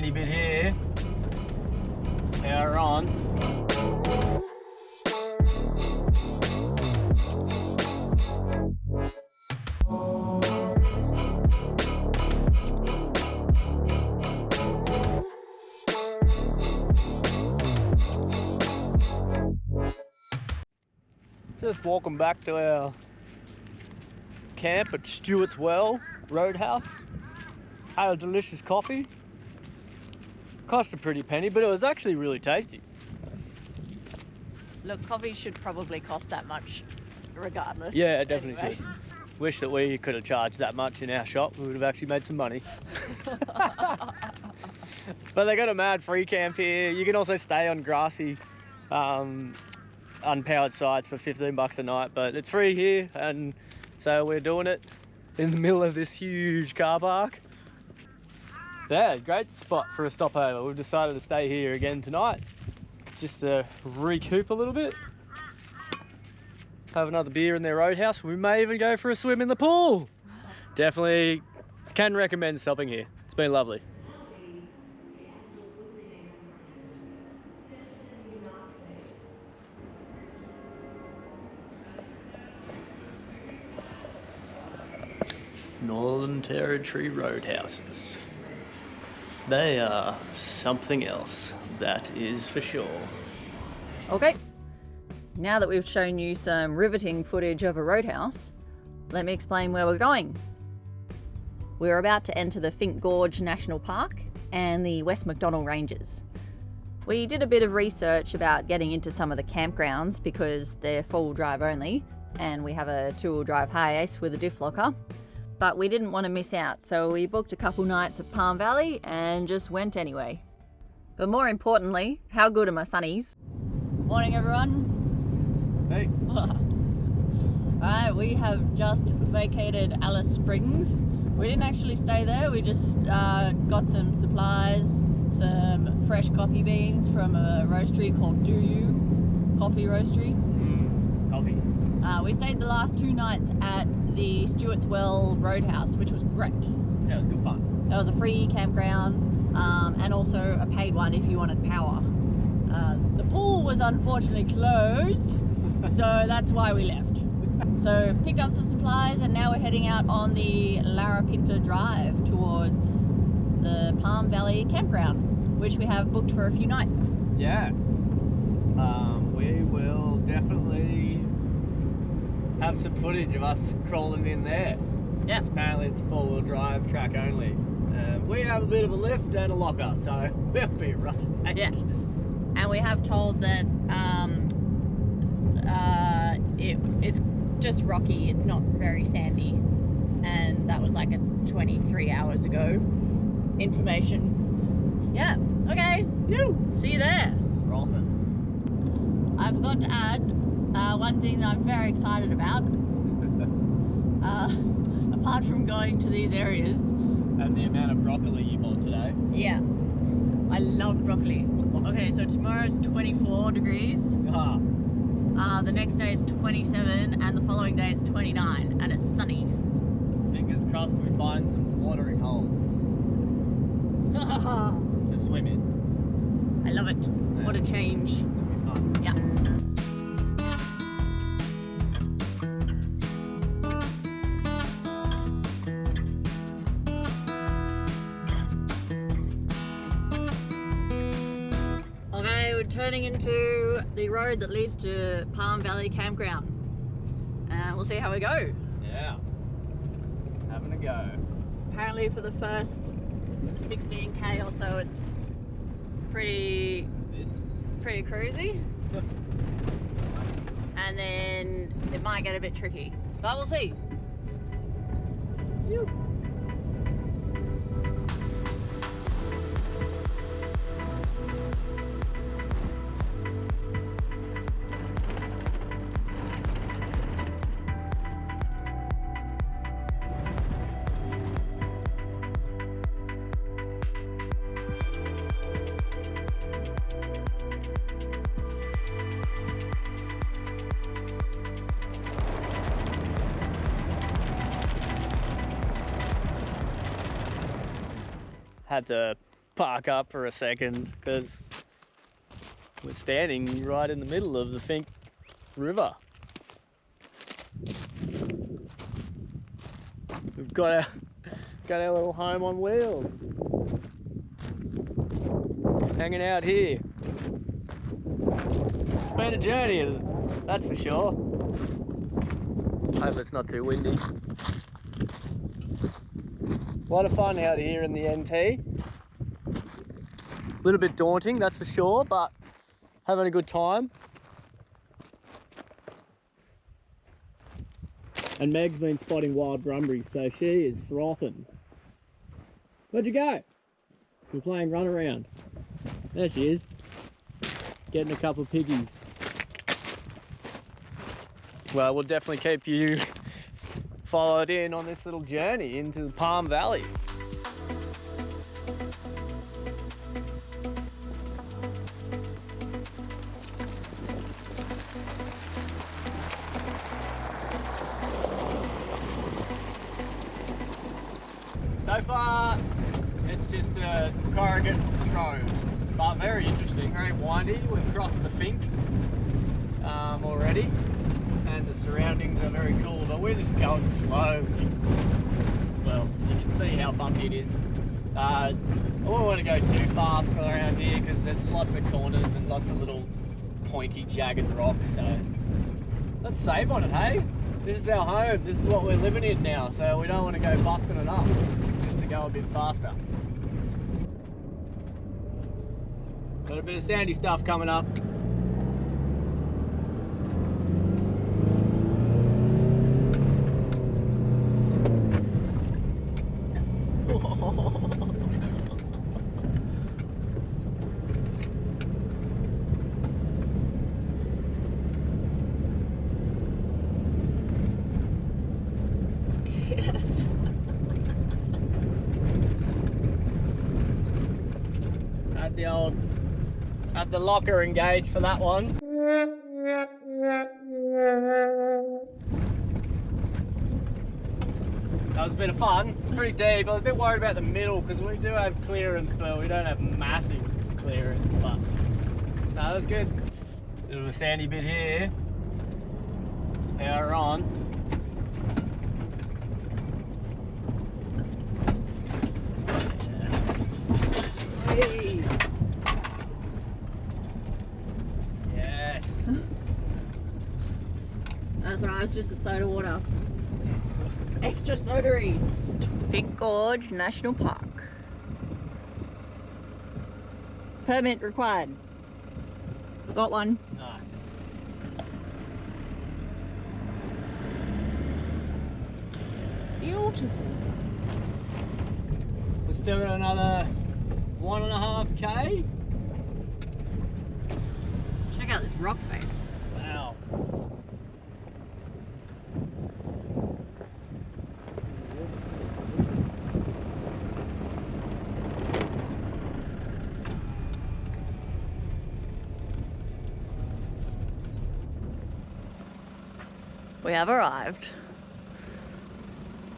handy bit here. Power on. Just walking back to our camp at Stewart's Well Roadhouse. Had a delicious coffee. Cost a pretty penny, but it was actually really tasty. Look, coffee should probably cost that much regardless. Yeah, it definitely anyway. should. Wish that we could have charged that much in our shop. We would have actually made some money. But they got a mad free camp here. You can also stay on grassy, unpowered sites for 15 bucks a night, but it's free here, and so we're doing it in the middle of this huge car park. Yeah, great spot for a stopover. We've decided to stay here again tonight, just to recoup a little bit. Have another beer in their roadhouse. We may even go for a swim in the pool. Definitely can recommend stopping here. It's been lovely. Northern Territory roadhouses. They are something else, that is for sure. Okay, now that we've shown you some riveting footage of a roadhouse, let me explain where we're going. We're about to enter the Finke Gorge National Park and the West MacDonnell Ranges. We did a bit of research about getting into some of the campgrounds because they're four-wheel drive only, and we have a two-wheel drive Hiace with a diff locker. But we didn't want to miss out, so we booked a couple nights at Palm Valley and just went anyway. But more importantly, how good are my sunnies? Morning everyone. Hey. Alright, we have just vacated Alice Springs. We didn't actually stay there, we just got some supplies, some fresh coffee beans from a roastery called Do You Coffee Roastery. Coffee. We stayed the last 2 nights at the Stewart's Well Roadhouse, which was great. Yeah, it was good fun. That was a free campground and also a paid one if you wanted power. The pool was unfortunately closed, so that's why we left. So picked up some supplies and now we're heading out on the Larapinta Drive towards the Palm Valley Campground, which we have booked for a few nights. Yeah. We will definitely have some footage of us crawling in there. Yeah. Apparently it's a four-wheel drive track only. We have a bit of a lift and a locker, so we'll be right. Yeah. And we have told that it's just rocky, it's not very sandy. And that was like a 23 hours ago information. Yeah, okay. See you there. Rolling. I forgot to add one thing that I'm very excited about. Apart from going to these areas. And the amount of broccoli you bought today. Yeah, I love broccoli. Okay, so tomorrow's 24 degrees. The next day is 27 and the following day it's 29 and it's sunny. Fingers crossed we find some watering holes to swim in. I love it. Yeah. What a change. It'll be fun. Yeah. Okay, we're turning into the road that leads to Palm Valley Campground. And we'll see how we go. Yeah. Having a go. Apparently for the first 16k or so it's pretty cruisy. And then it might get a bit tricky. But we'll see. Phew. Had to park up for a second because we're standing right in the middle of the Finke River. We've got our little home on wheels. Hanging out here. It's been a journey, that's for sure. Hope it's not too windy. A lot of fun out here in the NT. A little bit daunting, that's for sure, but having a good time. And Meg's been spotting wild brumbies, so she is frothing. Where'd you go? We're playing run around. There she is. Getting a couple of piggies. Well, we'll definitely keep you followed in on this little journey into the Palm Valley. So far, it's just a corrugate road, but very interesting, very windy. We've crossed the Finke already, and the surroundings are very cool, but we're just going slow. Well, you can see how bumpy it is. I don't want to go too fast around here because there's lots of corners and lots of little pointy, jagged rocks, so let's save on it, hey? This is our home, this is what we're living in now, so we don't want to go busting it up, just to go a bit faster. Got a bit of sandy stuff coming up. Yes. Had the locker engaged for that one. That was a bit of fun. It's pretty deep. I was a bit worried about the middle because we do have clearance, but we don't have massive clearance. But no, that was good. Bit of a sandy bit here. Let's power on. Hey. Yes. That's right, it's just a soda water. Extra soda-y. Finke Gorge National Park. Permit required. Got one. Nice. Beautiful. We've still got another 1.5k. Check out this rock face. Wow. We have arrived.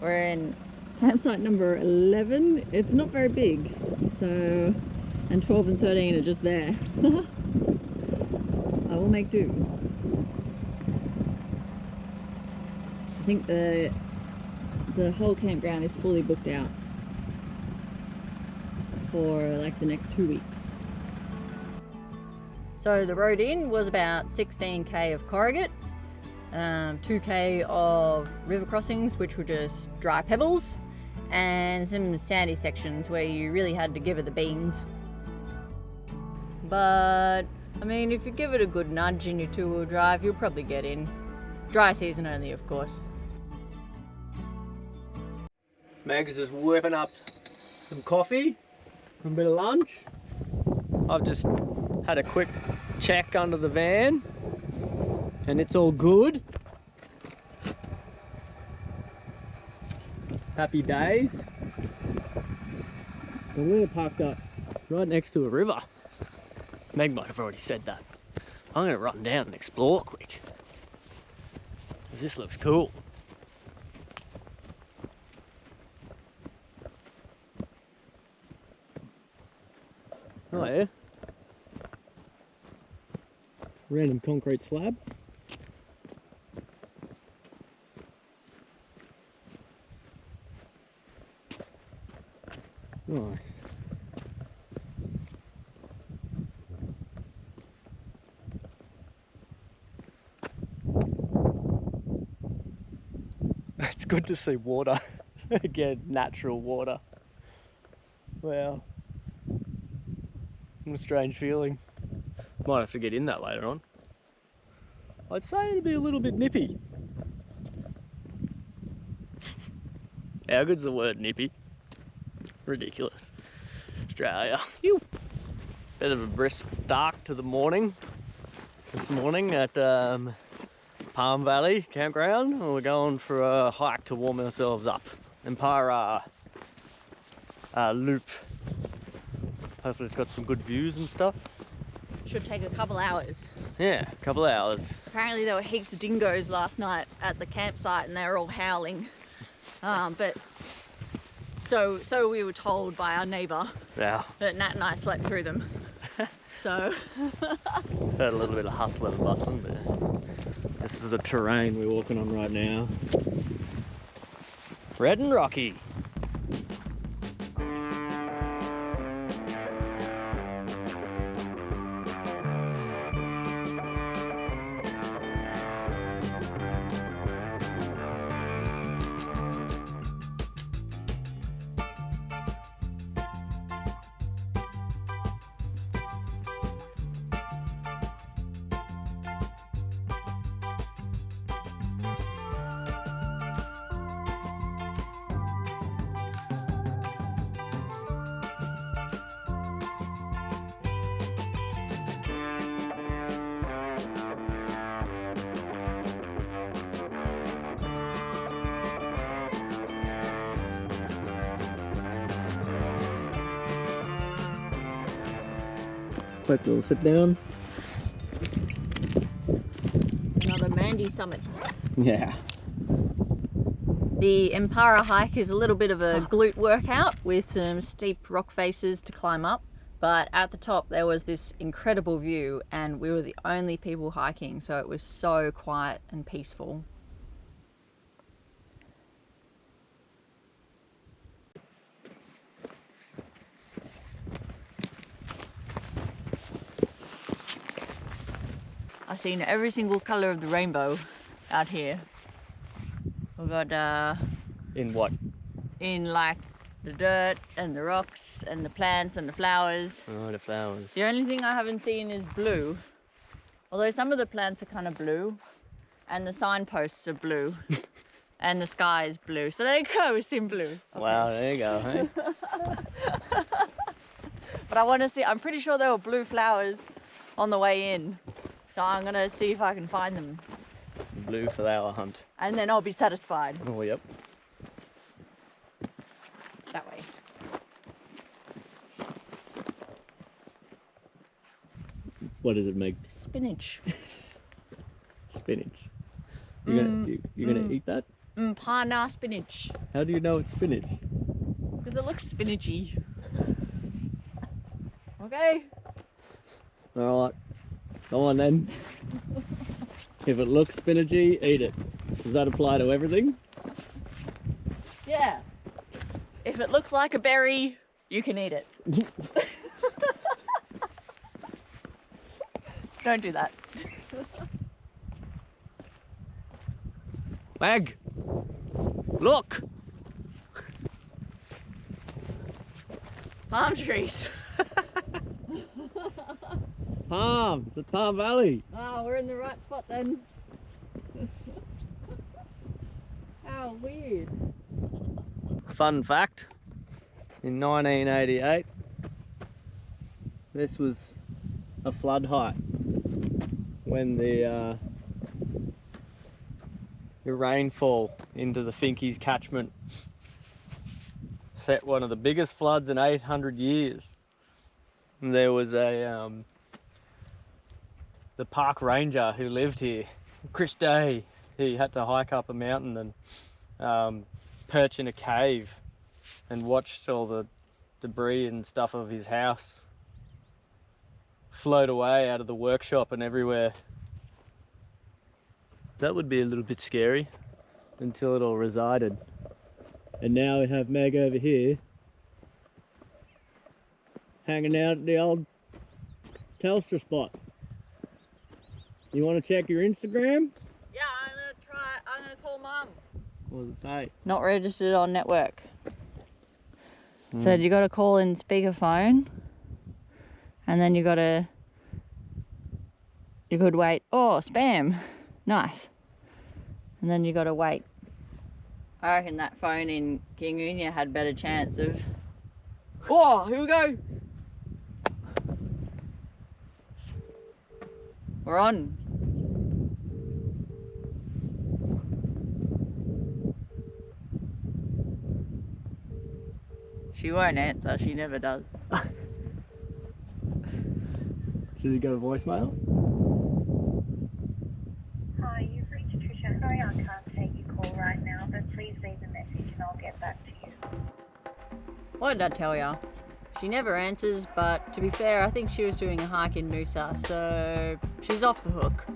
We're in campsite number 11. It's not very big, so, and 12 and 13 are just there. I will make do. I think the whole campground is fully booked out for like the next 2 weeks. So the road in was about 16k of corrugate, 2k of river crossings, which were just dry pebbles, and some sandy sections where you really had to give it the beans. But I mean, if you give it a good nudge in your two-wheel drive, you'll probably get in. Dry season only, of course. Meg's just whipping up some coffee, a bit of lunch. I've just had a quick check under the van and it's all good. Happy days. And we're parked up right next to a river. Meg might have already said that. I'm gonna run down and explore quick. This looks cool. Random concrete slab. Nice. It's good to see water. Again, natural water. Wow. What a strange feeling. Might have to get in that later on. I'd say it'd be a little bit nippy. How good's the word nippy? Ridiculous. Australia. Phew. Bit of a brisk start to the morning. This morning at Palm Valley Campground. We're going for a hike to warm ourselves up. Empire Loop. Hopefully it's got some good views and stuff. Should take a couple hours. Yeah, a couple of hours. Apparently there were heaps of dingoes last night at the campsite and they were all howling. But so we were told by our neighbour. Yeah. But Nat and I slept through them. So heard a little bit of hustling and bustling, but this is the terrain we're walking on right now. Red and rocky. Quick little sit down. another Mandy summit. Yeah. The Empara hike is a little bit of a glute workout with some steep rock faces to climb up, but at the top there was this incredible view and we were the only people hiking, so it was so quiet and peaceful. I've seen every single colour of the rainbow out here. We've got In what? in like the dirt and the rocks and the plants and the flowers. Oh, the flowers. The only thing I haven't seen is blue. Although some of the plants are kind of blue and the signposts are blue and the sky is blue. So there you go, we've seen blue. Okay. Wow, there you go, hey? But I want to see, I'm pretty sure there were blue flowers on the way in. So I'm going to see if I can find them. Blue flower hunt. And then I'll be satisfied. Oh, yep. That way. What does it make? Spinach. Spinach. You're gonna eat that? Pana spinach. How do you know it's spinach? Because it looks spinachy. Okay. Alright. Go on then. If it looks spinachy, eat it. Does that apply to everything? Yeah. If it looks like a berry, you can eat it. Don't do that. Mag! Look! Palm trees. Palms at Palm Valley. Ah, we're in the right spot then. How weird. Fun fact, in 1988, this was a flood height when the rainfall into the Finke's catchment set one of the biggest floods in 800 years. And there was a the park ranger who lived here, Chris Day. He had to hike up a mountain and perch in a cave and watched all the debris and stuff of his house float away out of the workshop and everywhere. That would be a little bit scary until it all resided. And now we have Meg over here hanging out at the old Telstra spot. You want to check your Instagram? Yeah, I'm gonna call Mum. What does it say? Not registered on network. So you got to call in speakerphone, and then you could wait. Oh, spam, nice. And then you got to wait. I reckon that phone in Kingunya had better chance of. Oh, here we go. We're on. She won't answer, she never does. Should we go voicemail? Hi, you've reached Tricia. Sorry I can't take your call right now, but please leave a message and I'll get back to you. What did I tell ya? She never answers, but to be fair, I think she was doing a hike in Noosa, so she's off the hook.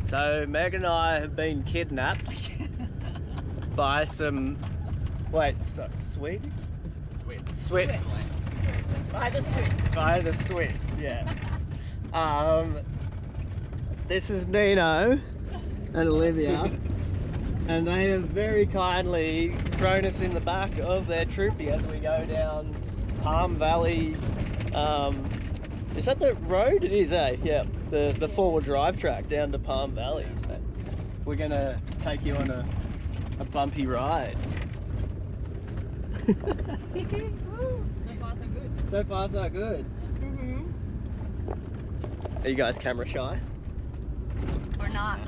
So Meg and I have been kidnapped by some, Swede? Swede. By the Swiss. By the Swiss, yeah. This is Nino and Olivia, and they have very kindly thrown us in the back of their troopy as we go down Palm Valley. Is that the road? It is, eh? Yeah, the four-wheel drive track down to Palm Valley. So we're gonna take you on a bumpy ride. So far so good. So far so good. Are you guys camera shy? Or not.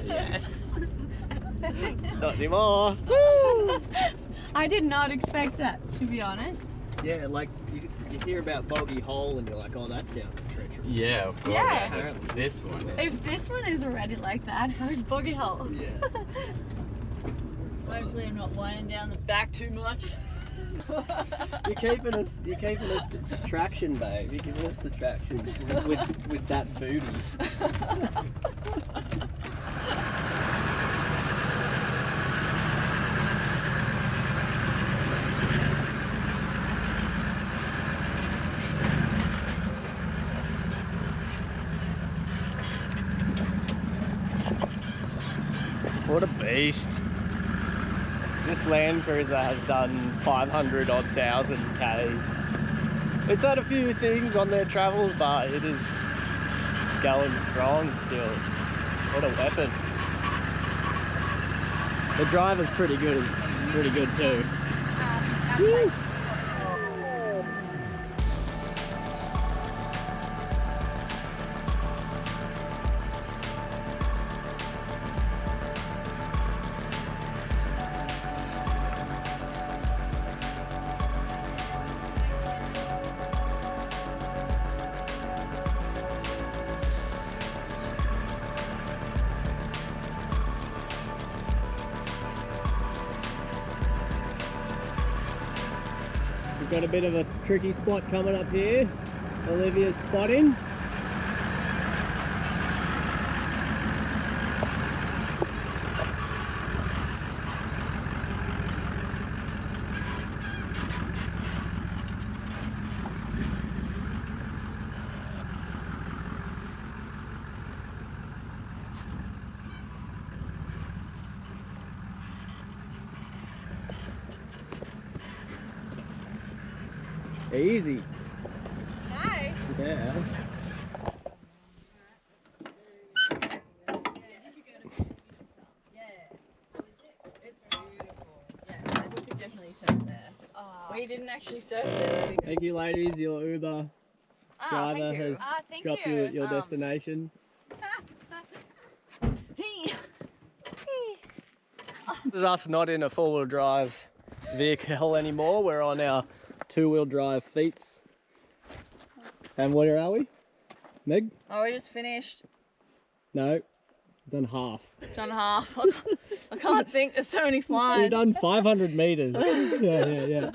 Yes. Not anymore. I did not expect that, to be honest. Yeah, like you hear about Boggy Hole and you're like, oh, that sounds treacherous. Yeah, of course. Yeah. Apparently this one. If this one is already like that, how's Boggy Hole? Yeah. Hopefully I'm not winding down the back too much. You're keeping us traction, babe. You're giving us the traction with that booty. What a beast. This Land Cruiser has done 500 odd thousand Ks. It's had a few things on their travels, but it is going strong still. What a weapon. The driver's pretty good too. Woo. We've got a bit of a tricky spot coming up here. Olivia's spotting. Easy. Hi. Yeah. We could definitely surf there. We didn't actually surf there because... Thank you, ladies. Your Uber. driver thank you. has Thank dropped you at your destination. This is us not in a four-wheel drive vehicle anymore. We're on our two-wheel drive feets. And where are we? Meg? Oh, we just finished. No, done half. Done half. I can't think. There's so many flies. We've done 500 meters. Yeah.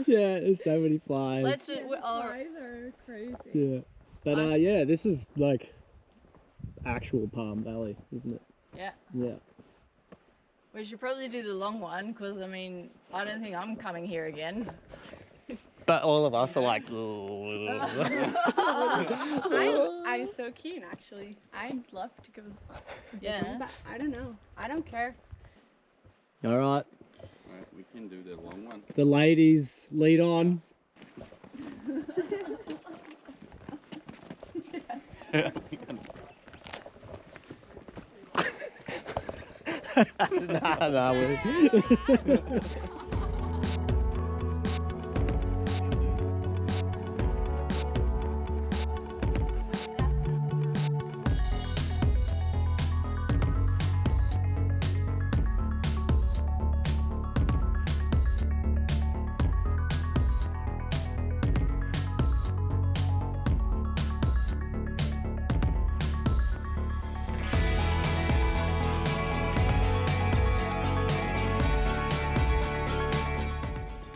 Yeah, there's so many flies. Let's just. Flies are crazy. Yeah. But yeah, this is like actual Palm Valley, isn't it? Yeah. Yeah. We should probably do the long one because I mean I don't think I'm coming here again. But all of us are like, I'm so keen actually. I'd love to go. Yeah. But I don't know. I don't care. all right, Alright, we can do the long one. the ladies lead on. Nah,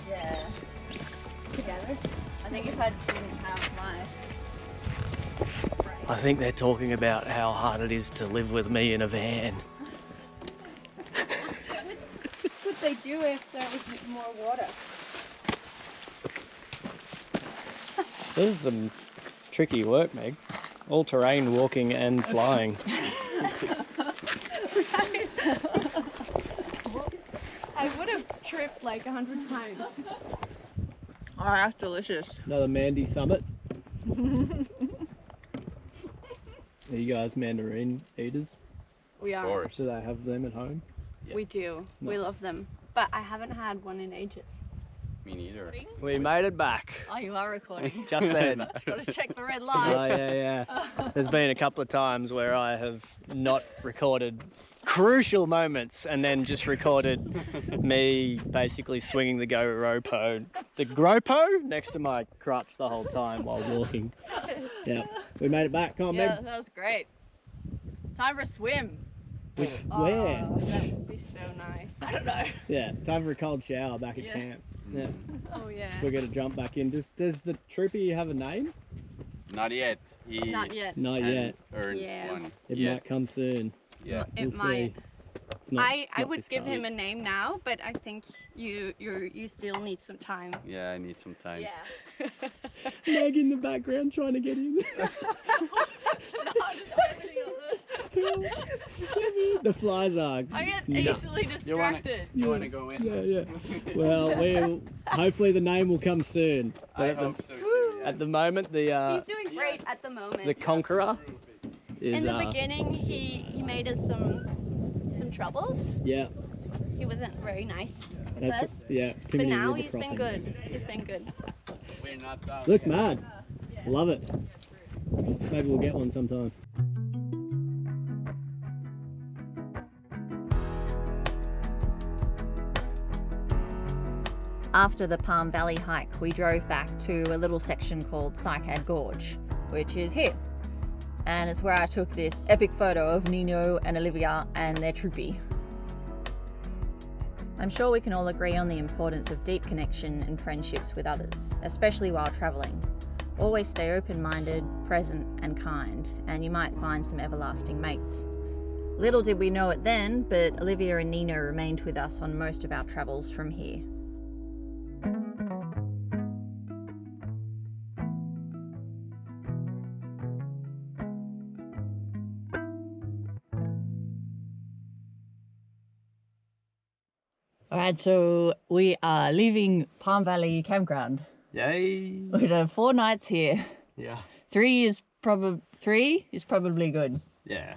Yeah. Together. I think if I didn't have my. I think they're talking about how hard it is to live with me in a van. What would they do if there was more water? This is some tricky work, Meg. All terrain walking and flying. I would have tripped like 100 times. Oh, that's delicious. Another Mandy summit. Are you guys mandarin eaters? We Of are. course. Do they have them at home? We do. We Nice. love them. But I haven't had one in ages. Me neither. We made it back. Oh, you are recording. Just then. Got to check the red Oh, light. yeah. There's been a couple of times where I have not recorded crucial moments and then just recorded me basically swinging the GoPro next to my crutch the whole time while walking. Yeah, we made it back. Come on, Yeah, Meg. that was great. Time for a swim. Where? Oh, that would be so nice. I don't know. Yeah, time for a cold shower back at Yeah. camp. Yeah, Oh yeah. we're gonna jump back in. Does the troopy have a name? Not yet. He Not yet. Not yet. earned Yeah. one. It yet. might come soon. Yeah. It We'll might. see. It's not, it's I not would this give time. him a name now, but I think you still need some time. Yeah, I need some time. Yeah. Meg in the background trying to get in. No, I'm just opening The flies are. I get nuts. easily distracted. You wanna go in? Yeah. Well, hopefully the name will come soon. But I at the- hope so too. At the moment, the He's doing great at the moment. the Conqueror is In the beginning, he made us some troubles. yeah, He wasn't very nice with that's us. yeah. Too But many now river he's been crossings. good. He's been good. We're not down. Looks mad. Love it. Maybe we'll get one sometime. After the Palm Valley hike, we drove back to a little section called Finke Gorge, which is here. And it's where I took this epic photo of Nino and Olivia and their troopy. I'm sure we can all agree on the importance of deep connection and friendships with others, especially while travelling. Always stay open-minded, present and kind, and you might find some everlasting mates. Little did we know it then, but Olivia and Nino remained with us on most of our travels from here. Alright, so we are leaving Palm Valley Campground. Yay! We've done 4 nights here. Yeah. 3 is probably good. Yeah.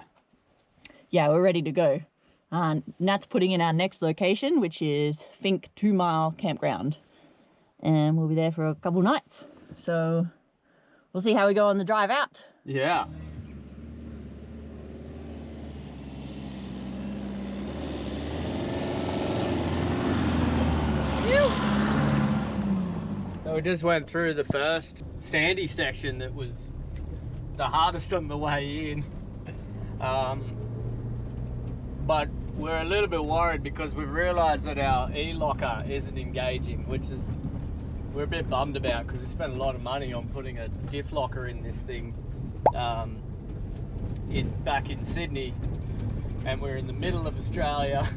Yeah, we're ready to go. Nat's putting in our next location, which is Finke 2 Mile Campground. And we'll be there for a couple nights. So we're ready to go. Yeah. Yeah, we're ready to go. Nat's putting in our next location, which is Finke 2 Mile Campground. And we'll be there for a couple nights. So, we'll be there for a couple nights. And we'll be there for a couple nights. So, We'll see how we go on the drive out. Yeah. So we just went through the first sandy section that was the hardest on the way in. But we're a little bit worried because we've realised that our e-locker isn't engaging, which is we're a bit bummed about because we spent a lot of money on putting a diff locker in this thing back in Sydney, and we're in the middle of Australia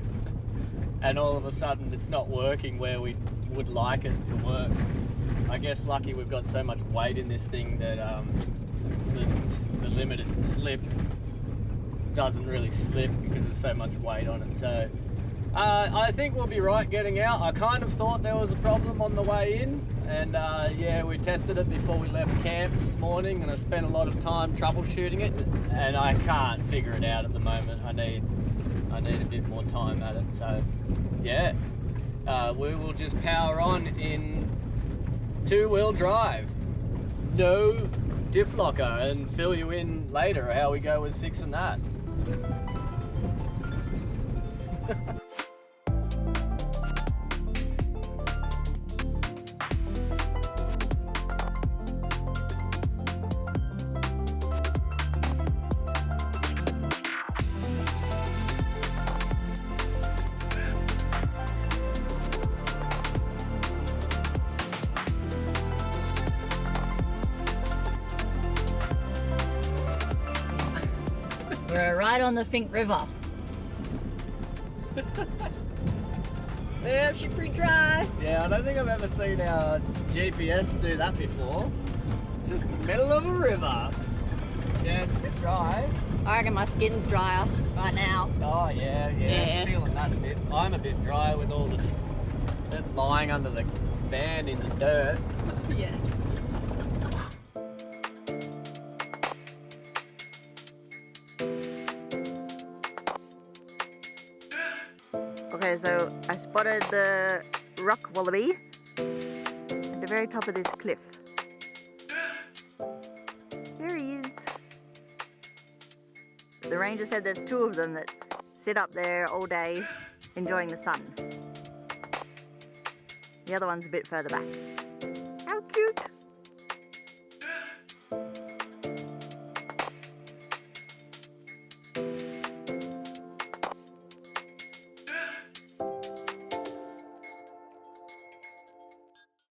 and all of a sudden it's not working where we would like it to work. I guess lucky we've got so much weight in this thing that the limited slip doesn't really slip because there's so much weight on it. So I think we'll be right getting out. I kind of thought there was a problem on the way in, and yeah, we tested it before we left camp this morning, and I spent a lot of time troubleshooting it, and I can't figure it out at the moment. I need a bit more time at it. So yeah, we will just power on in two-wheel drive, no diff locker, and fill you in later how we go with fixing that. We're right on the Finke River. Well, she's pretty dry. Yeah, I don't think I've ever seen our GPS do that before. Just in the middle of a river. Yeah, it's a bit dry. I reckon my skin's drier right now. Oh yeah. I'm feeling that a bit. I'm a bit dry with all the it lying under the van in the dirt. Yeah. Okay, so I spotted the rock wallaby at the very top of this cliff. There he is. The ranger said there's two of them that sit up there all day enjoying the sun. The other one's a bit further back. How cute!